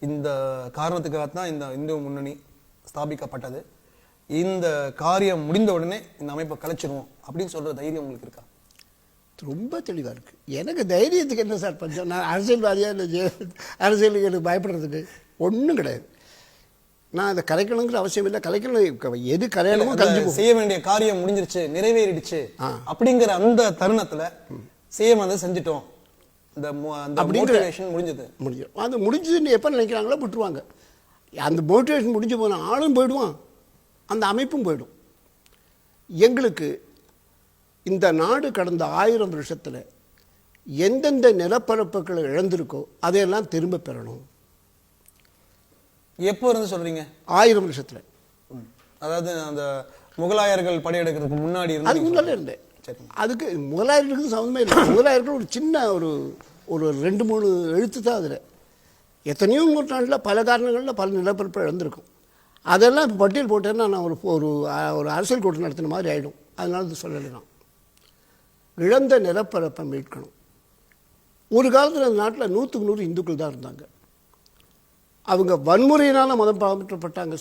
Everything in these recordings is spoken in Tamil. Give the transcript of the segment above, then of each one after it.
இந்த காரணத்துக்காகத்தான் இந்த இந்து முன்னணி ஸ்தாபிக்கப்பட்டது. இந்த காரியம் முடிந்த உடனே இந்த அமைப்பை கலைச்சிருவோம் அப்படின்னு சொல்ற தைரியம் உங்களுக்கு இருக்கா? ரொம்ப தெளிவாக இருக்குது. எனக்கு தைரியத்துக்கு என்ன சார் பஞ்சம்? நான் அரசியல்வாதியாக இல்லை, அரசியலுக்கு எனக்கு பயப்படுறதுக்கு ஒன்றும் கிடையாது. நான் அதை கலைக்கணுங்கிற அவசியம் இல்லை. கலைக்கணும், எது கலையணுமோ கலைஞ்சு செய்ய வேண்டிய காரியம் முடிஞ்சிருச்சு, நிறைவேறிடுச்சு அப்படிங்கிற அந்த தருணத்தில் செய்ய செஞ்சுட்டோம், அந்த மோட்டிவேஷன் முடிஞ்சது. அது முடிஞ்சதுன்னு எப்போ நினைக்கிறாங்களோ விட்டுருவாங்க. அந்த மோட்டிவேஷன் முடிஞ்சு போன ஆளும் போயிடுவான், அந்த அமைப்பும் போயிடும். எங்களுக்கு இந்த நாடு கடந்த 1000 வருஷத்தில் எந்தெந்த நிலப்பரப்புகளை இழந்திருக்கோ அதையெல்லாம் திரும்ப பெறணும். எப்போ இருந்து சொல்றீங்க? 1000 வருஷத்தில். அதாவது அந்த முகலாயர்கள் படையெடுக்கிறதுக்கு முன்னாடி இருந்து? அதுக்கு முன்னாலே இருந்தேன். அதுக்கு முகலாயர்களுக்கு சம்மந்தமே இல்லை. முகலாயர்கள் ஒரு சின்ன ஒரு 2-3 எழுத்து தான். அதில் எத்தனையோ நூற்றாண்டில் பல காரணங்களில் பல நிலப்பரப்பு இழந்திருக்கும். அதெல்லாம் இப்போ பட்டியல் போட்டேன்னா நான் ஒரு அரசியல் கூட்டம் நடத்தின மாதிரி ஆகிடும். அதனால இது சொல்லலை. நான் இழந்த நிலப்பரப்பை மீட்கணும். ஒரு காலத்தில் அந்த நாட்டில் 100க்கு 100 இந்துக்கள் தான் இருந்தாங்க. அவங்க வன்முறையினால் மதம் பின்பற்றப்பட்டாங்க.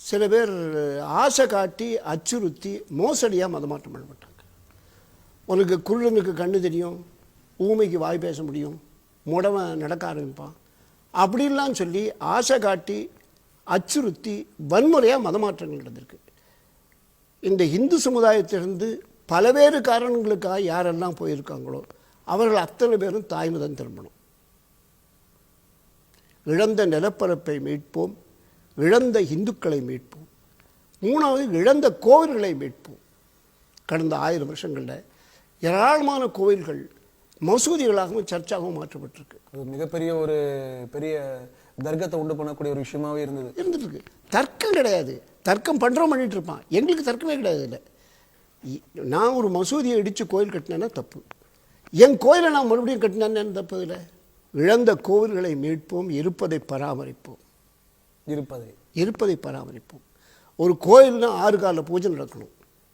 சில பேர் ஆசை காட்டி அச்சுறுத்தி மோசடியாக மதமாற்றம் பண்ணப்பட்டாங்க. உனக்கு குருடனுக்கு கண்ணு தெரியும், ஊமைக்கு வாய் பேச முடியும், முடவன் நடக்க ஆரம்பிப்பான் அப்படின்லாம் சொல்லி ஆசை காட்டி அச்சுறுத்தி வன்முறையாக மதமாற்றங்கள் நடந்திருக்கு. இந்த இந்து சமுதாயத்திலிருந்து பல்வேறு காரணங்களுக்காக யாரெல்லாம் போயிருக்காங்களோ அவர்கள் அத்தனை பேரும் தாய்மதம் திரும்பணும். இழந்த நிலப்பரப்பை மீட்போம், இழந்த இந்துக்களை மீட்போம், 3வது இழந்த கோவில்களை மீட்போம். கடந்த 1000 வருஷங்களில் ஏராளமான கோவில்கள் மசூதிகளாகவும் சர்ச்சாகவும் மாற்றப்பட்டிருக்கு. அது மிகப்பெரிய ஒரு பெரிய தர்க்கத்தை உண்டு பண்ணக்கூடிய ஒரு விஷயமாவே இருந்துருக்கு. தர்க்கம் கிடையாது. தர்க்கம் பண்ணுறோம் பண்ணிட்டு இருப்பான். எங்களுக்கு தர்க்கமே கிடையாது. இல்லை, நான் ஒரு மசூதியை இடித்து கோயில் கட்டினேன்னா தப்பு. என் கோயிலை நான் மறுபடியும் கட்டினேன்னு தப்பு. இல்லை, இழந்த கோவில்களை மீட்போம், இருப்பதை பராமரிப்போம். இருப்பதை பராமரிப்போம். ஒரு கோயில்னா 6 கால பூஜை நடக்கணும்,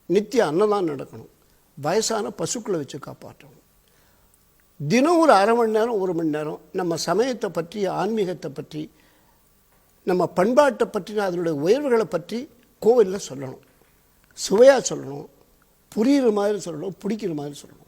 நித்திய அன்னதானம் நடக்கணும், வயசான பசுக்களை வச்சு காப்பாற்றணும். தினம் ஒரு அரை மணி நேரம் 1 மணி நேரம் நம்ம சமயத்தை பற்றி, ஆன்மீகத்தை பற்றி, நம்ம பண்பாட்டை பற்றி, அதனுடைய உயர்வுகளை பற்றி கோவிலில் சொல்லணும். சுவையாக சொல்லணும், புரிகிற மாதிரி சொல்லணும், பிடிக்கிற மாதிரி சொல்லணும்.